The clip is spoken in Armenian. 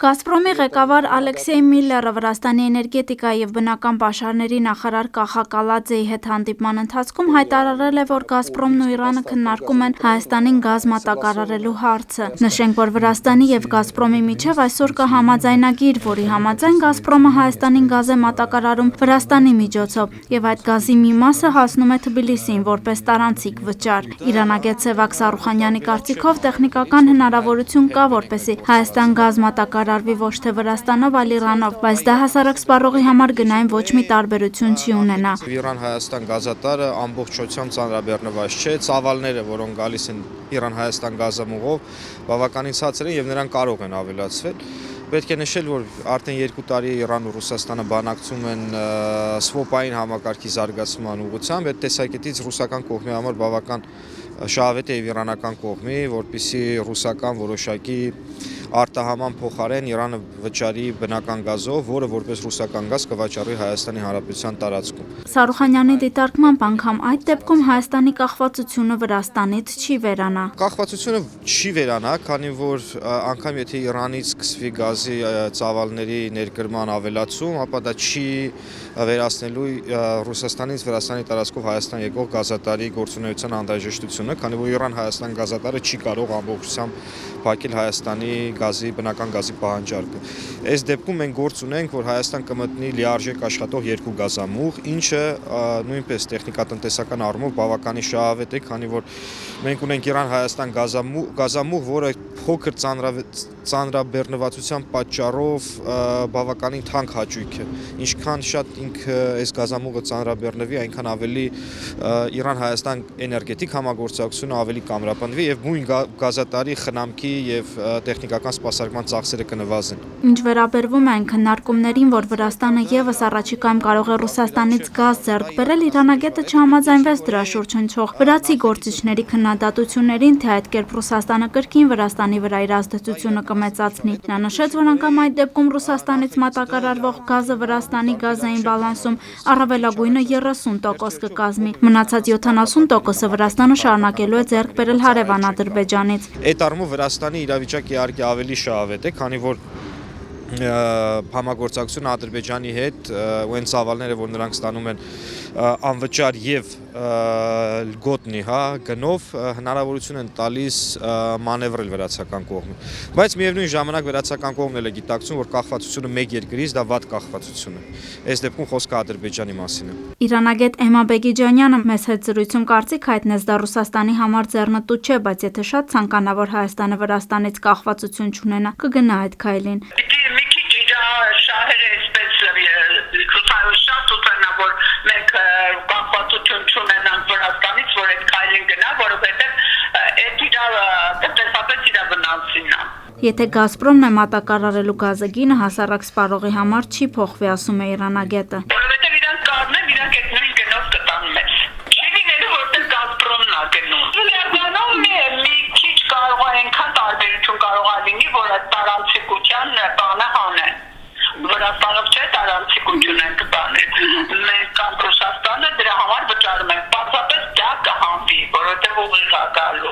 Գազպրոմի ղեկավար Ալեքսեյ Միլլերը Վրաստանի էներգետիկայի և բնական պաշարների նախարար Կախա Կալաձեի հետ հանդիպման ընթացքում հայտարարել է, որ Գազպրոմն ու Իրանը քննարկում են Հայաստանին գազ մատակարարելու հարցը։ Նշենք, որ Վրաստանի և Գազպրոմի միջև այսօր կա համաձայնագիր, որի համաձայն Գազպրոմը Հայաստանին գազ է մատակարարում Վրաստանի միջոցով և այդ գազի մի մասը հասնում է Թբիլիսիին որպես տարանցիկ վճար։ Իրանագետ Սևակ Սարուխանյանի կարծիքով տեխնիկական հնարավորություն կա, որպեսզի Հայաստան գազ մատակարարվի ոչ թե Վրաստանով, այլ Իրանով, բայց դա հասարակ սպառողի համար գնային ոչ մի տարբերություն չի ունենա։ Իրան-Հայաստան գազատարը ամբողջությամբ ծանրաբեռնված չէ, ծավալները, որոնք գալիս են Իրան-Հայաստան գազամուղով, բավականին ցածր են և նրանք կարող են ավելացվել։ Պետք է նշել, որ արդեն 2 տարի Իրանն ու Ռուսաստանը բանակցում են սվոպային համակարգի զարգացման ուղղությամբ, այդ տեսակետից ռուսական կողմի համար բավական շահավետ է և իրանական կողմի, որպեսզի ռուսական որոշակի արտահաման փոխարեն Իրանը վճարի բնական գազով, որը որպես ռուսական գազ կվաճառի Հայաստանի Հանրապետության տարածքում։ Սարուխանյանի դիտարկմամբ անգամ այդ դեպքում Հայաստանի կախվածությունը Վրաստանից չի վերանա։ Կախվածությունը չի վերանա, քանի որ անգամ եթե Իրանից սկսվի գազի ծավալների ներկրման ավելացում, ապա դա չի վերացնելու Ռուսաստանից Վրաստանի տարածքով Հայաստան եկող գազատարի գործունեության անհրաժեշտությունը, քանի որ Իրան-Հայաստան գազատարը չի կարող ամբողջությամբ փակել Հայաստանի գազի, բնական գազի պահանջարկը։ Այս դեպքում մենք գործ ունենք, որ Հայաստան կմտնի լիարժեք աշխատող 2 գազամուղ, ինչը նույնպես տեխնիկատնտեսական առումով բավականին շահավետ է, քանի որ մենք ունենք Իրան-Հայաստան գազամուղ, որը փոքր ծանրաբեռնվածության պատճառով բավականին թանկ հաճույք է։ Ինչքան շատ ինքը այս գազամուղը ծանրաբեռնվի, այնքան ավելի Իրան-Հայաստան էներգետիկ համագործակցությունը ավելի կամրապնդվի և նույն գազատարի խնամքի և տեխնիկական սպասարկման ծախսերը կնվազեն։ Ինչ վերաբերվում է այն քննարկումներին, որ Վրաստանը ևս առաջիկայում կարող է Ռուսաստանից գազ ձեռք բերել, իրանագետը չհամաձայնվեց դրա շուրջ հնչող վրացի գործիչների քննադատություններին, թե այդ կերպ Ռուսաստանը կրկին Վրաստանի վրա իր ազդեցությունը կմեծացնի։ Նա նշեց, որ անգամ այդ դեպքում Ռուսաստանից մատակարարվող գազը Վրաստանի գազային բալանսում առավելագույնը 30% կկազմի։ Մնացած 70%-ը Վրաստանը շարունակելու է ձեռք բերել հարևան Ադրբեջանից։ Այդ առումով Վրաստանի իրավիճակը իհարկե ավելի շահավետ է, քանի որ համագործակցությունը Ադրբեջանի հետ ու այն ծավալները, որ նրանք ստանում են անվճար և լգոտնի գնով, հնարավորություն են տալիս մանևրել վրացական կողմին։ Բայց միևնույն ժամանակ վրացական կողմն էլ է գիտակցում, որ կախվածությունը մեկ երկրից դա վատ կախվածություն է։ Այս դեպքում խոսքը Ադրբեջանի մասին է։ Իրանագետ Էմա Բեգիջանյանը մեզ հետ զրույցում կարծիք հայտնեց, դա Ռուսաստանի համար ձեռնտու չէ, բայց եթե շատ ցանկանա, որ Հայաստանը Վրաստանից կախվածություն չունենա, կգնա այդ քայլին։ Շահերը այսպես շատ ուտենա, որ մենք կախվածություն չունենանք Վրաստանից, որ այդ քայլին գնա, որովհետև այդ տնտեսապես իր վնասին է։ Եթե Գազպրոմն է մատակարարելու գազը գինը հասարակ սպառողի համար չի փոխվի, ասում է իրանագետը։ Որովհետև իրանք կառնեն, իրանք այդ նույն գնով կտան մեզ։ Չի լինելու, որտեղ Գազպրոմն է գնում։ Իրականում մի քիչ կարող է այնքան տարբերություն կարող է լինի, որ այդ տարանցիկության բանը հանեն։ Վրաստանով չէ, տարանցիկություն ենք տանել։ Մենք կամ Ռուսաստանը դրա համար վճարում ենք, պարզապես դա կհանվի, որովհետև ուղիղ է գալու։